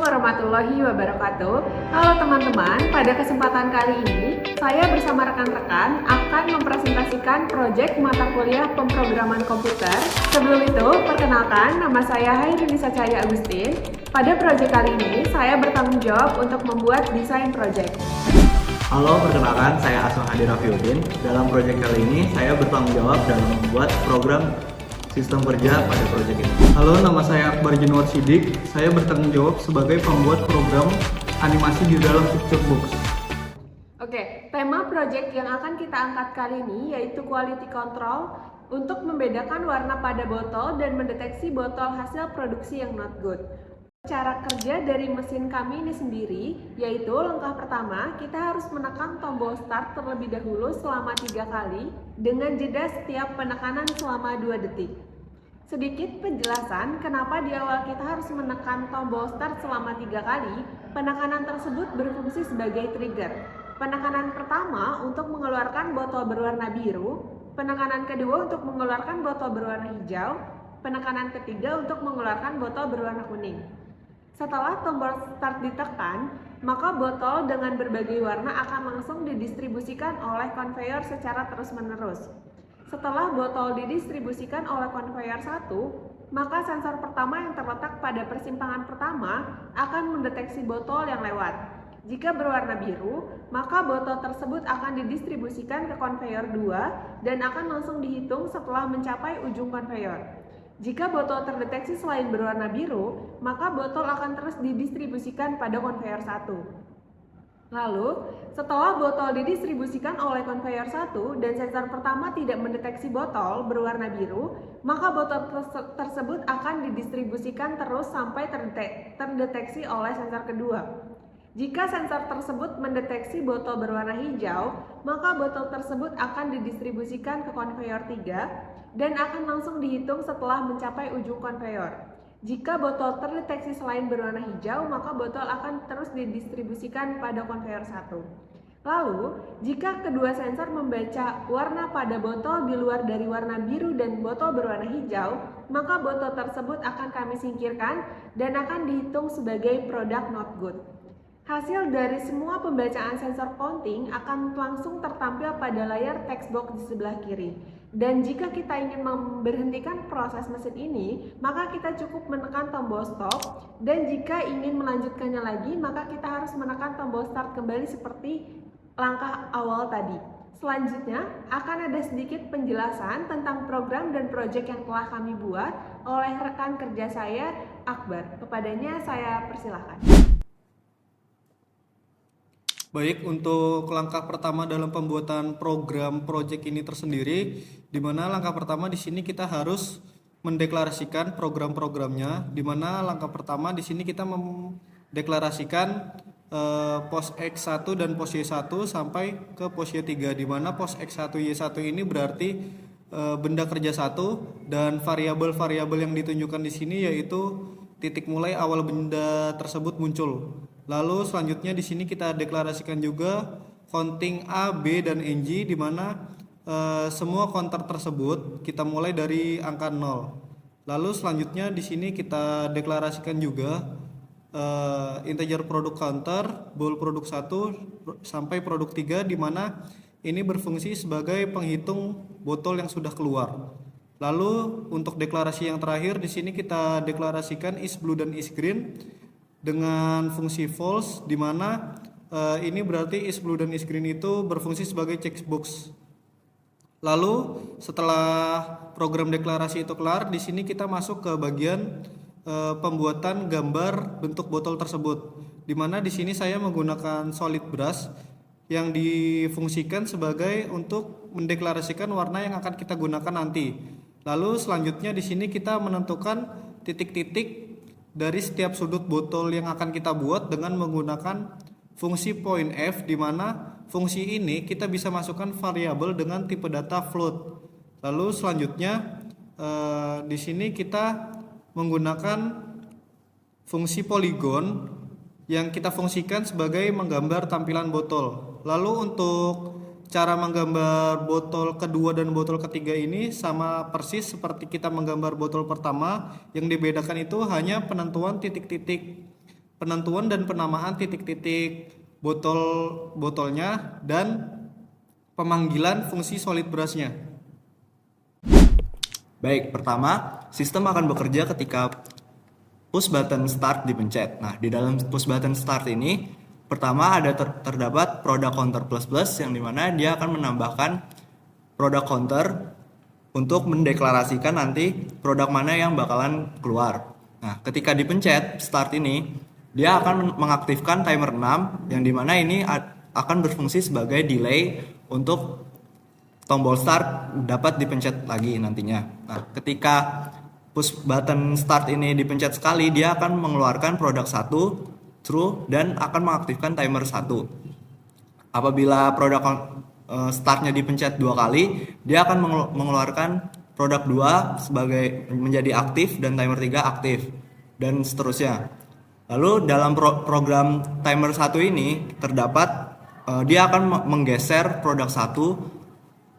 warahmatullahi wabarakatuh. Halo teman-teman, pada kesempatan kali ini saya bersama rekan-rekan akan mempresentasikan proyek mata kuliah pemrograman komputer. Sebelum itu, perkenalkan nama saya Hairunisa Cahaya Agustin. Pada proyek kali ini, saya bertanggung jawab untuk membuat desain proyek. Halo, perkenalkan saya Aswan Hadi Rafiuddin. Dalam proyek kali ini, saya bertanggung jawab dalam membuat program sistem kerja pada proyek ini. Halo, nama saya Akbar Januar Sidik. Saya bertanggung jawab sebagai pembuat program animasi di dalam PictureBox. Oke, tema proyek yang akan kita angkat kali ini yaitu quality control untuk membedakan warna pada botol dan mendeteksi botol hasil produksi yang not good. Cara kerja dari mesin kami ini sendiri, yaitu langkah pertama, kita harus menekan tombol start terlebih dahulu selama 3 kali dengan jeda setiap penekanan selama 2 detik. Sedikit penjelasan kenapa di awal kita harus menekan tombol start selama 3 kali, penekanan tersebut berfungsi sebagai trigger. Penekanan pertama untuk mengeluarkan botol berwarna biru, penekanan kedua untuk mengeluarkan botol berwarna hijau, penekanan ketiga untuk mengeluarkan botol berwarna kuning. Setelah tombol start ditekan, maka botol dengan berbagai warna akan langsung didistribusikan oleh konveyor secara terus-menerus. Setelah botol didistribusikan oleh konveyor 1, maka sensor pertama yang terletak pada persimpangan pertama akan mendeteksi botol yang lewat. Jika berwarna biru, maka botol tersebut akan didistribusikan ke konveyor 2 dan akan langsung dihitung setelah mencapai ujung konveyor. Jika botol terdeteksi selain berwarna biru, maka botol akan terus didistribusikan pada konveyor 1. Lalu, setelah botol didistribusikan oleh konveyor 1 dan sensor pertama tidak mendeteksi botol berwarna biru, maka botol tersebut akan didistribusikan terus sampai terdeteksi oleh sensor kedua. Jika sensor tersebut mendeteksi botol berwarna hijau, maka botol tersebut akan didistribusikan ke konveyor 3 dan akan langsung dihitung setelah mencapai ujung konveyor. Jika botol terdeteksi selain berwarna hijau, maka botol akan terus didistribusikan pada konveyor 1. Lalu, jika kedua sensor membaca warna pada botol di luar dari warna biru dan botol berwarna hijau, maka botol tersebut akan kami singkirkan dan akan dihitung sebagai product not good. Hasil dari semua pembacaan sensor counting akan langsung tertampil pada layar text box di sebelah kiri. Dan jika kita ingin memberhentikan proses mesin ini, maka kita cukup menekan tombol stop. Dan jika ingin melanjutkannya lagi, maka kita harus menekan tombol start kembali seperti langkah awal tadi. Selanjutnya, akan ada sedikit penjelasan tentang program dan proyek yang telah kami buat oleh rekan kerja saya, Akbar. Kepadanya saya persilahkan. Baik, untuk langkah pertama dalam pembuatan program project ini tersendiri, di mana langkah pertama di sini kita harus mendeklarasikan program-programnya, di mana langkah pertama di sini kita mendeklarasikan pos X1 dan pos Y1 sampai ke pos Y3, di mana pos X1 Y1 ini berarti benda kerja 1 dan variabel-variabel yang ditunjukkan di sini yaitu titik mulai awal benda tersebut muncul. Lalu selanjutnya di sini kita deklarasikan juga counting A, B, dan NG, di mana semua counter tersebut kita mulai dari angka 0. Lalu selanjutnya di sini kita deklarasikan juga integer produk counter, bool produk 1 sampai produk 3, di mana ini berfungsi sebagai penghitung botol yang sudah keluar. Lalu untuk deklarasi yang terakhir di sini kita deklarasikan is blue dan is green dengan fungsi false, di mana ini berarti is blue dan is green itu berfungsi sebagai checkbox. Lalu setelah program deklarasi itu kelar, di sini kita masuk ke bagian pembuatan gambar bentuk botol tersebut, di mana di sini saya menggunakan solid brush yang difungsikan sebagai untuk mendeklarasikan warna yang akan kita gunakan nanti. Lalu selanjutnya di sini kita menentukan titik-titik dari setiap sudut botol yang akan kita buat dengan menggunakan fungsi point F, di mana fungsi ini kita bisa masukkan variabel dengan tipe data float. Lalu selanjutnya di sini kita menggunakan fungsi polygon yang kita fungsikan sebagai menggambar tampilan botol. Lalu untuk cara menggambar botol kedua dan botol ketiga ini sama persis seperti kita menggambar botol pertama. Yang dibedakan itu hanya penentuan titik-titik penentuan dan penamaan titik-titik botolnya, dan pemanggilan fungsi solid brushnya. Baik, pertama, sistem akan bekerja ketika push button start dipencet. Nah, di dalam push button start ini, pertama ada terdapat product counter plus plus, yang dimana dia akan menambahkan product counter untuk mendeklarasikan nanti produk mana yang bakalan keluar. Nah, ketika dipencet start ini, dia akan mengaktifkan timer 6, yang dimana ini akan berfungsi sebagai delay untuk tombol start dapat dipencet lagi nantinya. Nah, ketika push button start ini dipencet sekali, dia akan mengeluarkan produk 1 true dan akan mengaktifkan timer 1. Apabila produk startnya dipencet 2 kali, dia akan mengeluarkan produk 2 sebagai menjadi aktif dan timer 3 aktif dan seterusnya. Lalu dalam program timer 1 ini terdapat dia akan menggeser produk 1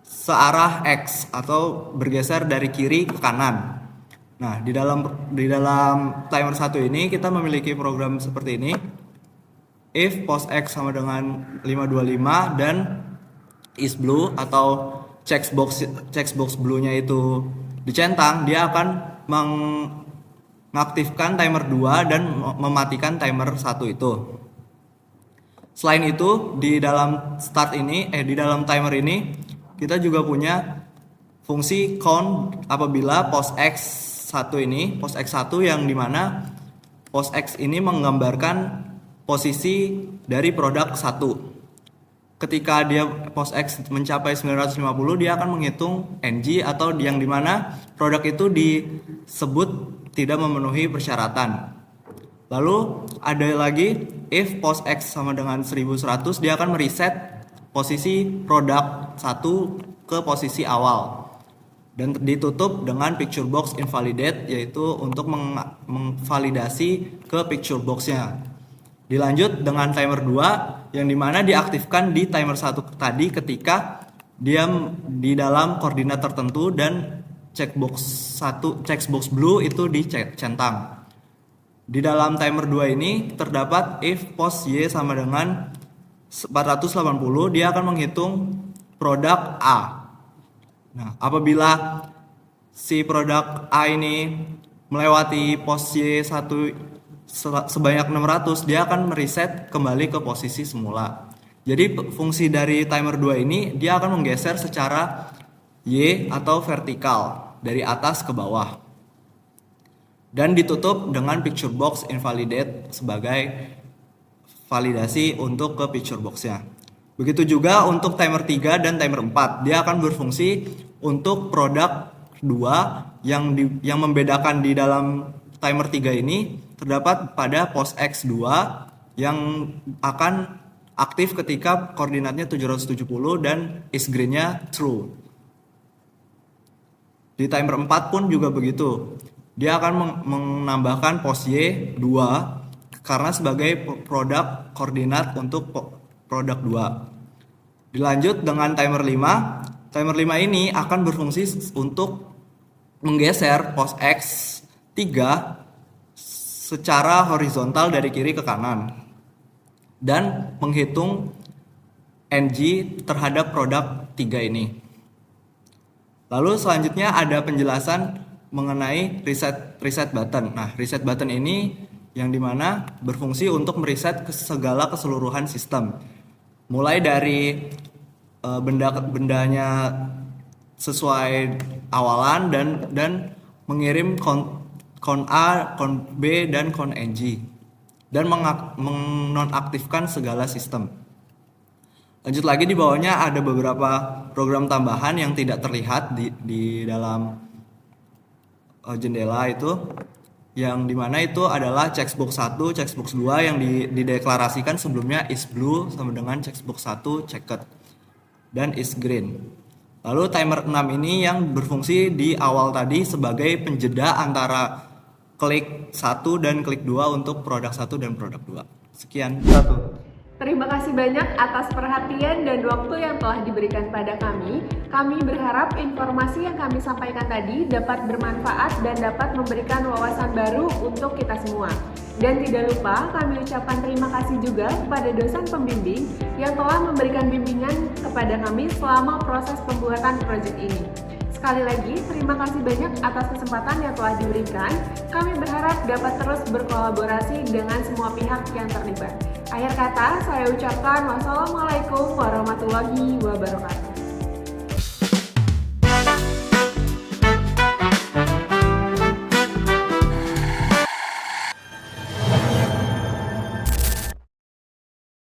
searah X atau bergeser dari kiri ke kanan. Nah, di dalam timer 1 ini kita memiliki program seperti ini. If post X sama dengan 525 dan is blue atau checkbox blue-nya itu dicentang, dia akan mengaktifkan timer 2 dan mematikan timer 1 itu. Selain itu, di dalam di dalam timer ini kita juga punya fungsi count apabila post X1 yang dimana post X ini menggambarkan posisi dari produk 1. Ketika dia post X mencapai 950, dia akan menghitung NG atau yang dimana produk itu disebut tidak memenuhi persyaratan. Lalu ada lagi if post X sama dengan 1100, dia akan mereset posisi produk 1 ke posisi awal dan ditutup dengan picture box invalidate, yaitu untuk mengvalidasi ke picture boxnya. Dilanjut dengan timer 2 yang dimana diaktifkan di timer 1 tadi ketika dia di dalam koordinat tertentu dan checkbox blue itu dicentang. Di dalam timer 2 ini terdapat if post Y sama dengan 480, dia akan menghitung produk A. Nah, apabila si produk A ini melewati pos Y1 sebanyak 600, dia akan mereset kembali ke posisi semula. Jadi fungsi dari timer 2 ini, dia akan menggeser secara Y atau vertikal dari atas ke bawah. Dan ditutup dengan picture box invalidate sebagai validasi untuk ke picture box-nya. Begitu juga untuk timer 3 dan timer 4. Dia akan berfungsi untuk produk 2 yang membedakan di dalam timer 3 ini terdapat pada post X2 yang akan aktif ketika koordinatnya 770 dan is green-nya true. Di timer 4 pun juga begitu. Dia akan menambahkan post Y2 karena sebagai produk koordinat untuk produk 2. Dilanjut dengan timer 5. Timer 5 ini akan berfungsi untuk menggeser post X3 secara horizontal dari kiri ke kanan dan menghitung NG terhadap produk 3 ini. Lalu selanjutnya ada penjelasan mengenai reset button. Nah, reset button ini yang dimana berfungsi untuk mereset segala keseluruhan sistem, mulai dari bendanya sesuai awalan dan mengirim count A, count B dan count NG dan menonaktifkan segala sistem. Lanjut lagi di bawahnya ada beberapa program tambahan yang tidak terlihat di dalam jendela itu, yang dimana itu adalah checkbox 1, checkbox 2 yang dideklarasikan sebelumnya is blue sama dengan checkbox 1 checked dan is green. Lalu timer 6 ini yang berfungsi di awal tadi sebagai penjeda antara klik 1 dan klik 2 untuk produk 1 dan produk 2. Sekian. 1. Terima kasih banyak atas perhatian dan waktu yang telah diberikan pada kami. Kami berharap informasi yang kami sampaikan tadi dapat bermanfaat dan dapat memberikan wawasan baru untuk kita semua. Dan tidak lupa kami ucapkan terima kasih juga kepada dosen pembimbing yang telah memberikan bimbingan kepada kami selama proses pembuatan proyek ini. Sekali lagi, terima kasih banyak atas kesempatan yang telah diberikan. Kami berharap dapat terus berkolaborasi dengan semua pihak yang terlibat. Akhir kata, saya ucapkan wassalamualaikum warahmatullahi wabarakatuh.